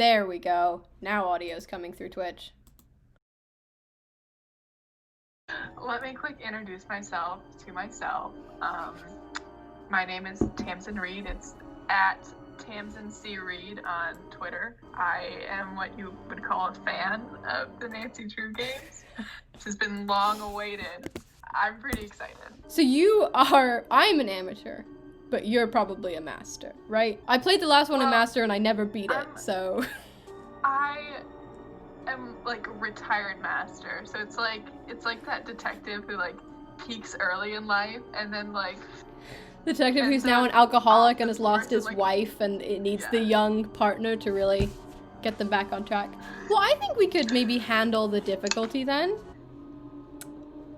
There we go. Now audio's coming through Twitch. Let me quick introduce myself to myself. My name is Tamsen Reed. It's at Tamsen C. Reed on Twitter. I am what you would call a fan of the Nancy Drew games. This has been long awaited. I'm pretty excited. So I'm an amateur, but you're probably a master, right? I played the last one in master and I never beat it, so. I am like retired master, so it's like that detective who like peaks early in life and then like Detective who's now an alcoholic and has lost his wife and it needs the young partner to really get them back on track. Well, I think we could maybe handle the difficulty then.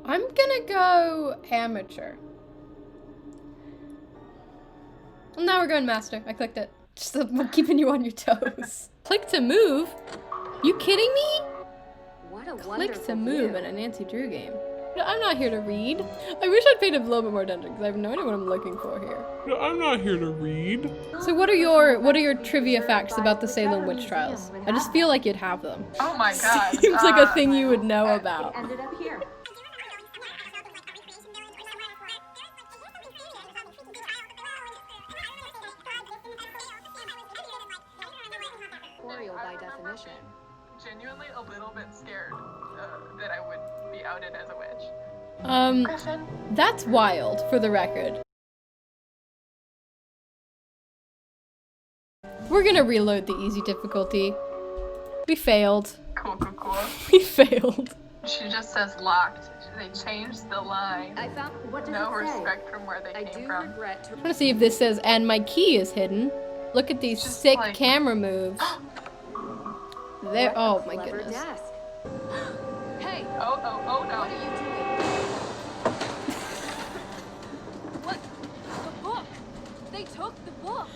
I'm gonna go amateur. Well, now we're going master. I clicked it. Just keeping you on your toes. Click to move? You kidding me? What a Click to move in a Nancy Drew game. I'm not here to read. I wish I'd paid a little bit more attention because I have no idea what I'm looking for here. No, I'm not here to read. So what are your trivia facts about the Salem witch trials? I just feel like you'd have them. Oh my god. Seems like a thing you would know about. Ended up here. By definition. Genuinely a little bit scared that I would be outed as a witch. Griffin? That's wild, for the record. We're gonna reload the easy difficulty. We failed. Cool. We failed. She just says locked. They changed the line. I found what does No it say? respect from where they came from. Regret to I wanna see if this says, and my key is hidden. Look at these Just sick like- camera moves. There, What a oh my clever goodness. desk. Hey, Oh what no. are you doing? What? The book! They took the book!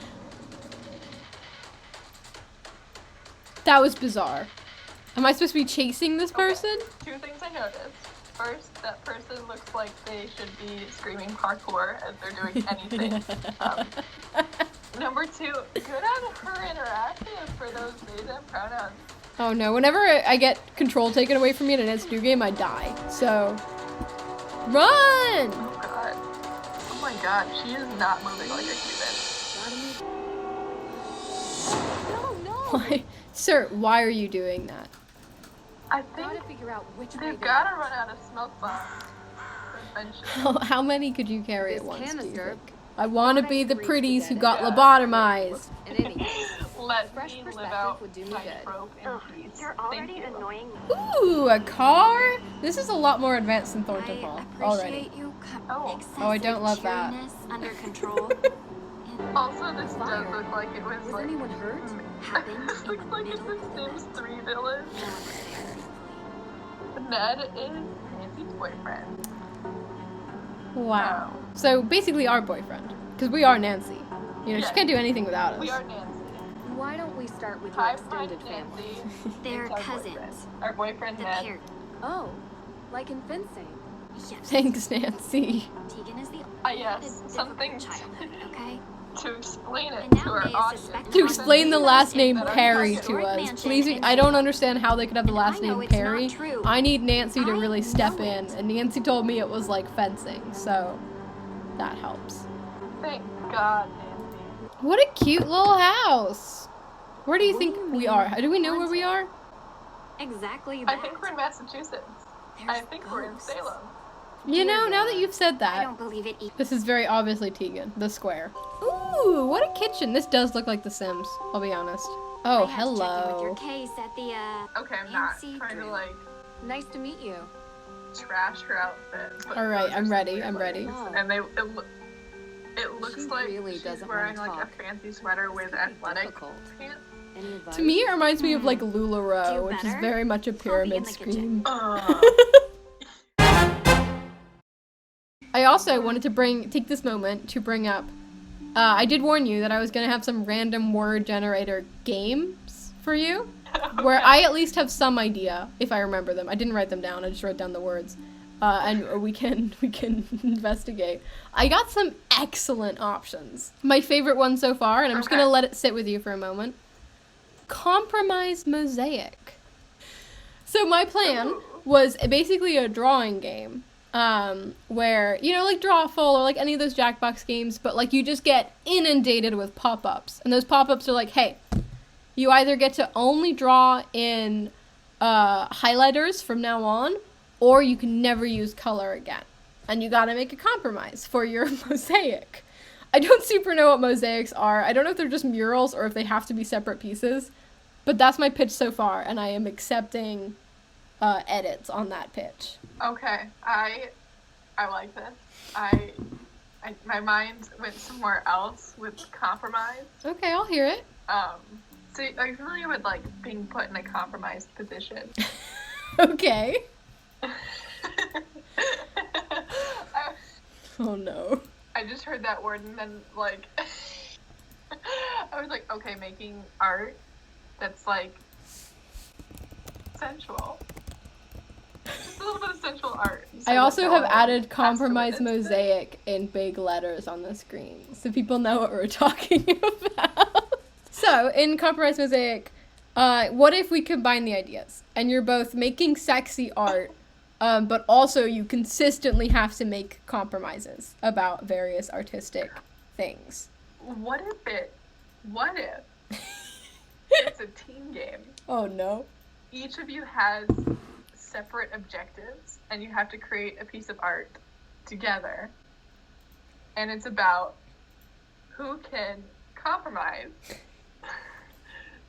That was bizarre. Am I supposed to be chasing this person? Two things I noticed. First, that person looks like they should be screaming parkour as they're doing anything. Number two, good on her interaction for those they and pronouns. Oh no, whenever I get control taken away from me in an Nancy game, I die. So, run! Oh my god, she is not moving like a human. No! Why? Sir, why are you doing that? I Gotta think figure out which way they've they gotta run out of smoke bombs. Eventually. How many could you carry This at once, do you canister- think? I want to be the Three pretties who got Yeah. lobotomized. In any case, Let fresh me live perspective out would do me my good. trope in peace. You're Thank already you. annoying. Ooh, a car? This is a lot more advanced than Thornton Hall already. Appreciate you Oh. Oh, I don't love that. excessive under control. Also, this Fire. does look like it was was like. anyone hurt? Happened This in looks the like it's middle a of the Sims 3 village. No one was there, thankfully. Ned is Nancy's boyfriend. Wow. So basically our boyfriend. Because we are Nancy. You know, she Yeah. can't do anything without us. We are Nancy. Why don't we start with your Hi, my extended family? Nancy. They're It's our cousins. boyfriend. Our boyfriend The Ned. pair. Oh, like in fencing. Yes. Thanks, Nancy. Tegan is the Yes, difficult something childhood, okay? to explain it And to now our May is audience. suspected To explain the last name That our Perry cousin- to us. Mansion Please, and- I don't understand how they could have the last I know name it's not Perry. true. I need Nancy to I really step know in. it. And Nancy told me it was like fencing, so that helps. Thank God, Nancy. What a cute little house. Where do you What think do you we mean, are? Do we know where we are? Exactly I that. think we're in Massachusetts. I There's think we're in ghosts. Salem. You know, now that you've said I that, don't believe it either. this is very obviously Tegan, the square. Ooh, what a kitchen. This does look like The Sims, I'll be honest. Oh, I have to check in with your hello. case at the, Okay, I'm not Nancy trying to Drew. like Nice to meet you. trash her outfit. but All right, those are I'm some ready, weird I'm ready. leggings. And it looks She like really she's doesn't wearing wanna like talk. a fancy sweater with It's athletic difficult. pants. Any advice? To me, it reminds me of like LuLaRoe, Do which is better? very much a pyramid the scheme. kitchen. I also wanted to take this moment to bring up, I did warn you that I was going to have some random word generator games for you, where I at least have some idea, if I remember them. I didn't write them down, I just wrote down the words. And we can investigate. I got some excellent options. My favorite one so far, and I'm just Okay. gonna let it sit with you for a moment. Compromise Mosaic. So my plan was basically a drawing game, where, you know, like Drawful or like any of those Jackbox games, but like you just get inundated with pop-ups. And those pop-ups are like, hey, you either get to only draw in highlighters from now on, or you can never use color again. And you gotta make a compromise for your mosaic. I don't super know what mosaics are. I don't know if they're just murals or if they have to be separate pieces. But that's my pitch so far, and I am accepting edits on that pitch. Okay, I like this. I my mind went somewhere else with compromise. Okay, I'll hear it. So are you familiar with like being put in a compromised position? Okay. Oh no. I just heard that word and then like I was like, okay, making art that's like sensual. Just a little bit of sensual art. So I also no have one added has to compromise witness it. mosaic in big letters on the screen, so people know what we're talking about. So, in compromise mosaic, what if we combine the ideas? And you're both making sexy art, but also you consistently have to make compromises about various artistic things. What if it's a team game? Oh no. Each of you has separate objectives and you have to create a piece of art together. And it's about who can compromise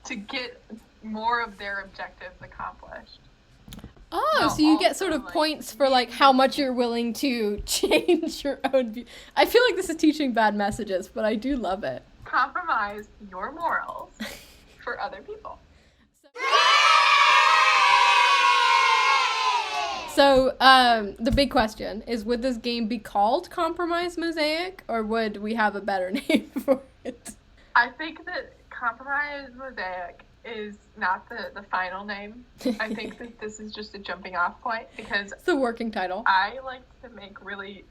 to get more of their objectives accomplished. Oh, No, so you get also, sort of like, points for like how much you're willing to change your own view. I feel like this is teaching bad messages, but I do love it. Compromise your morals for other people. So, the big question is, would this game be called Compromise Mosaic, or would we have a better name for it? I think that Compromise Mosaic is not the final name. I think that this is just a jumping off point because It's the working title. I like to make really,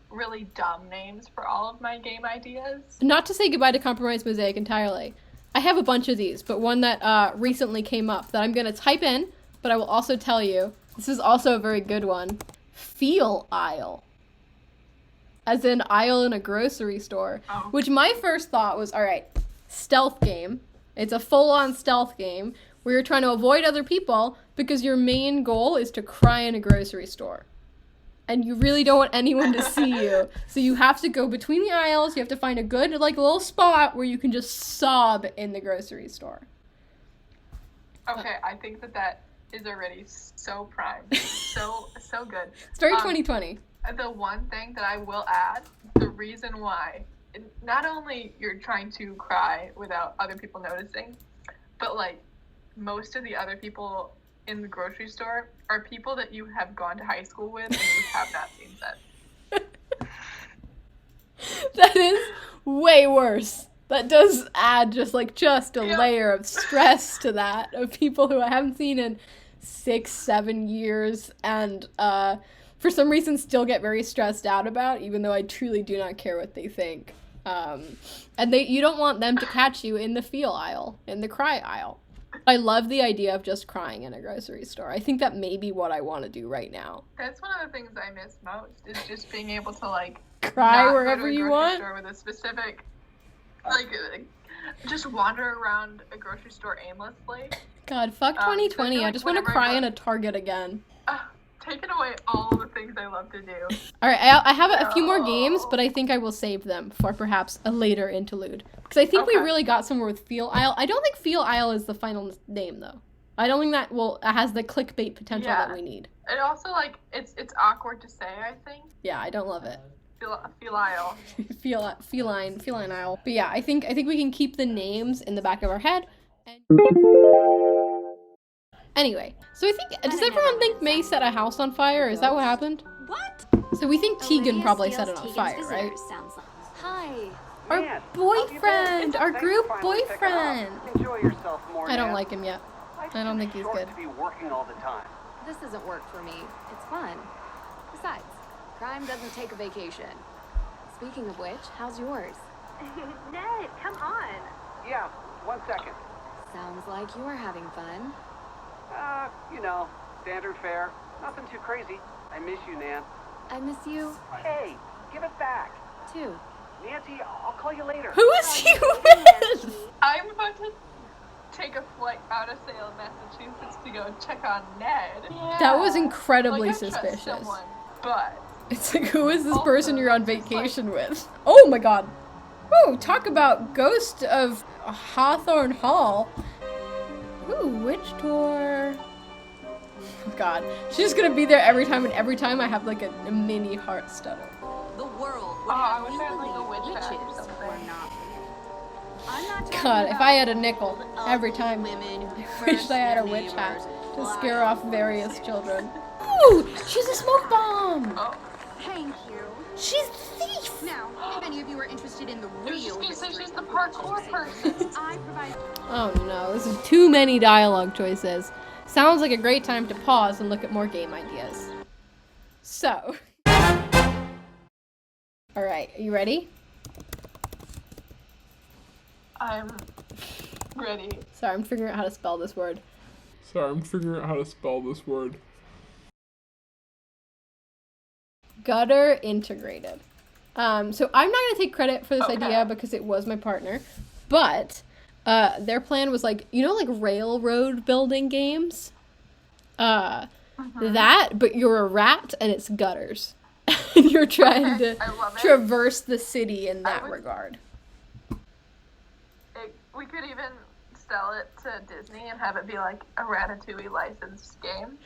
really dumb names for all of my game ideas. Not to say goodbye to Compromise Mosaic entirely. I have a bunch of these, but one that recently came up that I'm going to type in, but I will also tell you, this is also a very good one. Feel aisle. As in aisle in a grocery store. Oh. Which my first thought was, alright, stealth game. It's a full-on stealth game where you're trying to avoid other people because your main goal is to cry in a grocery store. And you really don't want anyone to see you. So you have to go between the aisles. You have to find a good, like, little spot where you can just sob in the grocery store. Okay, I think that is already so prime. so good. It's very 2020. The one thing that I will add, the reason why, not only you're trying to cry without other people noticing, but like most of the other people in the grocery store are people that you have gone to high school with and you have not seen since. That is way worse. That does add just a layer of stress to that, of people who I haven't seen in 6-7 years and for some reason still get very stressed out about, even though I truly do not care what they think. And you don't want them to catch you in the feel aisle, in the cry aisle. I love the idea of just crying in a grocery store. I think that may be what I want to do right now. That's one of the things I miss most, is just being able to like Cry not wherever go to a you grocery want. store with a specific, like just wander around a grocery store aimlessly. God, fuck 2020. like I just want to whenever cry I in a Target again. Taking away all the things I love to do. All right, I have a few more games, but I think I will save them for perhaps a later interlude. Because I think we Okay. really got somewhere with Feel Aisle. I don't think Feel Aisle is the final name, though. I don't think that has the clickbait potential Yeah. that we need. And also, like, it's awkward to say, I think. Yeah, I don't love it. Feel aisle. Feline Aisle. But yeah, I think we can keep the names in the back of our head. Anyway, so I think, does everyone think May set a house on fire? Is that what happened? What? So we think Tegan Olivia probably steals set it on Tegan's fire, visitors, right? sounds like. Hi. Our boyfriend! Our group boyfriend! Enjoy yourself more. I don't like him yet. I don't think he's good. To be working all the time. This doesn't work for me. It's fun. Besides, crime doesn't take a vacation. Speaking of which, how's yours? Ned, come on. Yeah, 1 second. Sounds like you're having fun. You know, standard fare. Nothing too crazy. I miss you, Nan. I miss you, Hey, give it back. too. Nancy, I'll call you later. Who is he with? I'm about to take a flight out of Salem, Massachusetts to go check on Ned. That was Yeah. incredibly Like, I trust suspicious. someone, but It's like, who is this Also, person you're on it's just vacation with? Oh my god. Ooh, talk about Ghost of Hawthorne Hall. Ooh, witch tour. God, she's gonna be there every time, and every time I have like a mini heart stutter. The world oh, I wish I had like a witch hat or witches something. were not real. I'm not talking God, if about I had a nickel old, every ugly time, women who I wish cursed I had a their witch hat neighbors, to fly scare off off various the children. Ooh, she's a smoke bomb. Oh, Thank you. She's a thief. Now, if any of you are interested in the I was real just gonna say history she's the of parkour witches, person. I provide. Oh no, this is too many dialogue choices. Sounds like a great time to pause and look at more game ideas. So. Alright, are you ready? I'm ready. Sorry, I'm figuring out how to spell this word. Sorry, I'm figuring out how to spell this word. Gutter integrated. So I'm not gonna take credit for this Okay. idea because it was my partner, but their plan was like, you know, like railroad building games? That, but you're a rat and it's gutters. And you're trying Okay, to I love it. traverse the city in that would- regard. We could even sell it to Disney and have it be like a Ratatouille licensed game.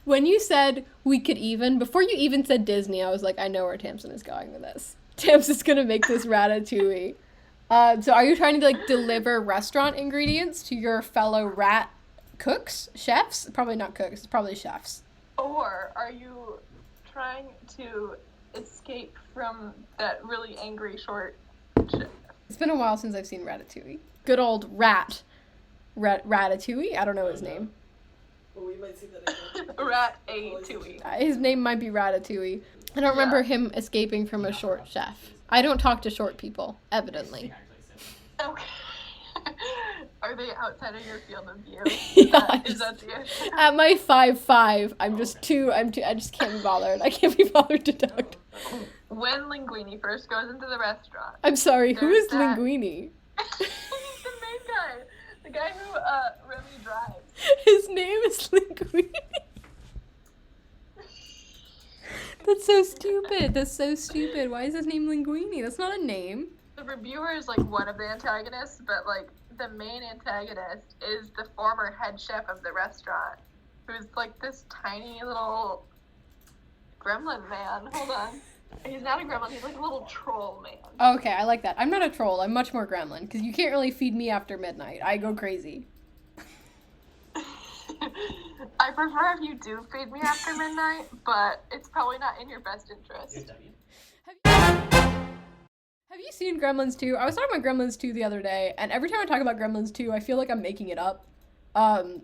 When you said we could even, before you even said Disney, I was like, I know where Tamsen is going with this. Tamsen's gonna make this Ratatouille. So are you trying to like deliver restaurant ingredients to your fellow rat cooks? Chefs? Probably not cooks, it's probably chefs. Or are you trying to escape from that really angry short chef? It's been a while since I've seen Ratatouille. Good old Ratatouille? I don't know his name. Well, we might see that again. Rat-a-touille. His name might be Ratatouille. I don't remember him escaping from a short chef. I don't talk to short people, evidently. Okay. Are they outside of your field of view? Yeah, Is that the issue? At my 5'5", I just can't be bothered. I can't be bothered to talk. When Linguini first goes into the restaurant, I'm sorry, who There's is that. Linguini? he's the main guy. The guy who Remy drives. His name is Linguini. That's so stupid. That's so stupid. Why is his name Linguini? That's not a name. The reviewer is like one of the antagonists, but like the main antagonist is the former head chef of the restaurant, who's like this tiny little gremlin man. Hold on. He's not a gremlin, he's like a little troll man. Okay, I like that. I'm not a troll. I'm much more gremlin, because you can't really feed me after midnight. I go crazy. I prefer if you do feed me after midnight, but it's probably not in your best interest. Have you seen Gremlins 2? I was talking about Gremlins 2 the other day, and every time I talk about Gremlins 2, I feel like I'm making it up.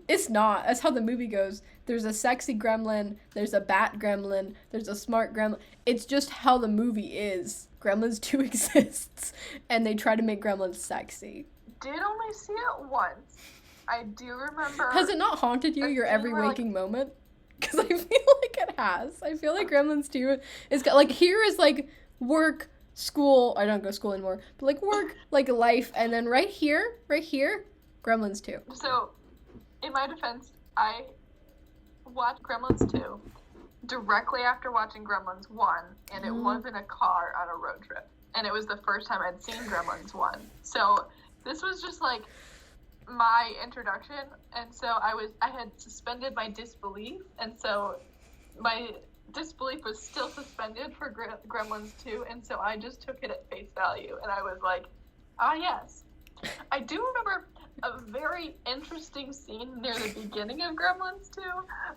It's not. That's how the movie goes. There's a sexy gremlin, there's a bat gremlin, there's a smart gremlin. It's just how the movie is. Gremlins 2 exists, and they try to make Gremlins sexy. Did only see it once. I do remember. Has it not haunted you your every where, like- waking moment? Because I feel like it has. I feel like Gremlins 2 is got, like, here is like work, school. I don't go to school anymore, but like work, like life, and then right here, Gremlins 2. So, in my defense, I watched Gremlins 2 directly after watching Gremlins 1, and it was in a car on a road trip. And it was the first time I'd seen Gremlins 1. So, this was just like my introduction, and so I had suspended my disbelief, and so my disbelief was still suspended for Gremlins 2, and so I just took it at face value, and I was like, ah, yes. I do remember a very interesting scene near the beginning of Gremlins 2,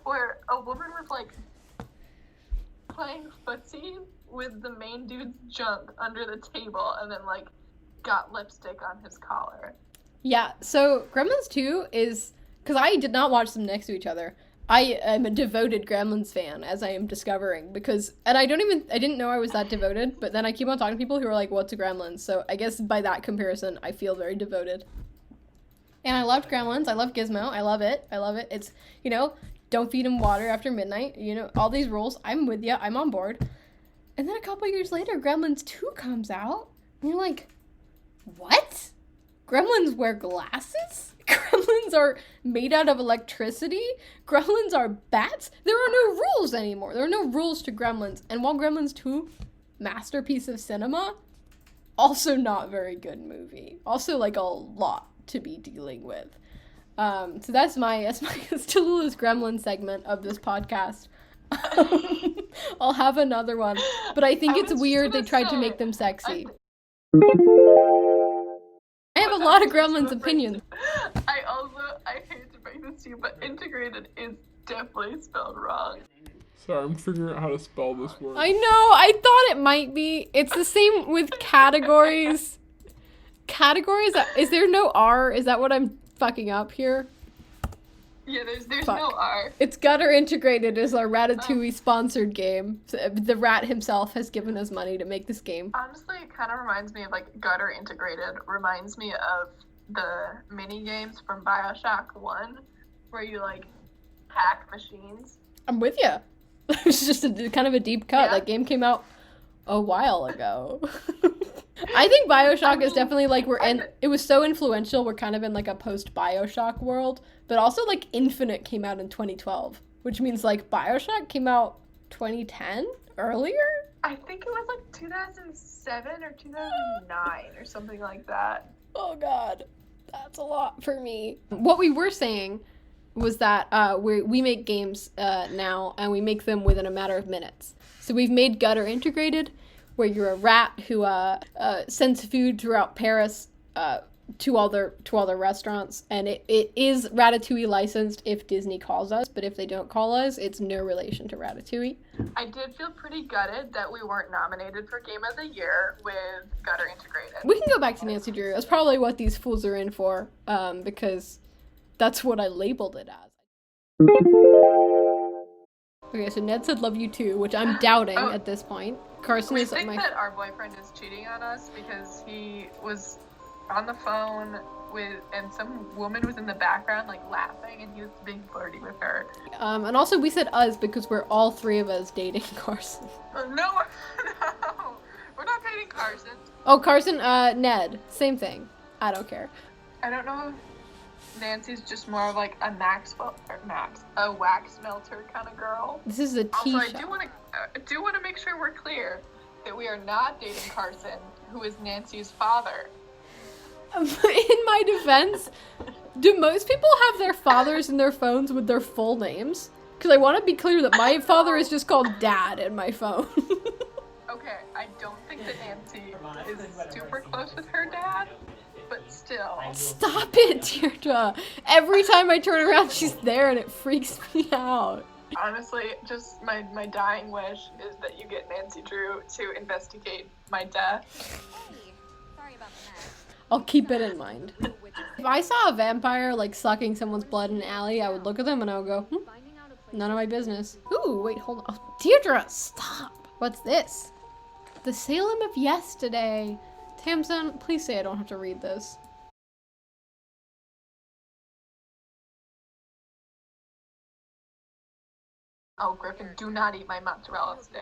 where a woman was, like, playing footsie with the main dude's junk under the table, and then, like, got lipstick on his collar. Yeah, so Gremlins 2 is, because I did not watch them next to each other. I am a devoted Gremlins fan, as I am discovering, because, and I didn't know I was that devoted, but then I keep on talking to people who are like, what's a Gremlins? So I guess by that comparison, I feel very devoted. And I loved Gremlins. I love Gizmo. I love it. I love it. It's, you know, don't feed him water after midnight. You know, all these rules. I'm with you. I'm on board. And then a couple years later, Gremlins 2 comes out. And you're like, what? Gremlins wear glasses? Gremlins are made out of electricity? Gremlins are bats? There are no rules anymore. There are no rules to Gremlins. And while Gremlins 2, masterpiece of cinema, also not very good movie. Also, like, a lot to be dealing with. So that's my Tallulah's Gremlin segment of this podcast. I'll have another one. But I think it's weird they tried to make them sexy. I have a lot of Gremlins opinions. I hate to break this to you, but integrated is definitely spelled wrong. Sorry, I'm figuring out how to spell this word. I know, I thought it might be. It's the same with categories. Categories? Is there no R? Is that what I'm fucking up here? Yeah, there's no R. It's Gutter Integrated is our Ratatouille sponsored game. The rat himself has given us money to make this game. Honestly, it kind of reminds me of, like, Gutter Integrated. Reminds me of the mini games from BioShock 1, where you, like, hack machines. I'm with you. It's just kind of a deep cut. Yeah. That game came out a while ago. I think BioShock is definitely, like, it was so influential, we're kind of in, like, a post-BioShock world, but also, like, Infinite came out in 2012, which means, like, BioShock came out 2010? Earlier? I think it was, like, 2007 or 2009 or something like that. Oh, God. That's a lot for me. What we were saying was that we make games now, and we make them within a matter of minutes. So we've made Gutter Integrated, where you're a rat who sends food throughout Paris to all their restaurants, and it is Ratatouille licensed if Disney calls us, but if they don't call us, it's no relation to Ratatouille. I did feel pretty gutted that we weren't nominated for Game of the Year with Gutter Integrated. We can go back to Nancy Drew. That's probably what these fools are in for, because that's what I labeled it as. Okay, so Ned said love you too, which I'm doubting at this point. Carson is think that our boyfriend is cheating on us because he was on the phone and some woman was in the background, like, laughing, and he was being flirty with her. And also we said us because we're all three of us dating Carson. No, we're not dating Carson. Oh, Carson, Ned, same thing. I don't care. I don't know if Nancy's just more of, like, a wax melter kind of girl. This is a tea Also, shop. I do want to make sure we're clear that we are not dating Carson, who is Nancy's father. In my defense, do most people have their fathers in their phones with their full names? Because I want to be clear that my father is just called Dad in my phone. Okay, I don't think that Nancy is super close with her dad, but still. Stop it, Deirdre. Every time I turn around, she's there and it freaks me out. Honestly, just my dying wish is that you get Nancy Drew to investigate my death. Hey, sorry about the mess. I'll keep it in mind. If I saw a vampire, like, sucking someone's blood in an alley, I would look at them and I would go, none of my business. Ooh, wait, hold on. Oh, Deirdre, stop. What's this? The Salem of yesterday. Tamsen, please say I don't have to read this. Oh, Griffin, do not eat my mozzarella stick.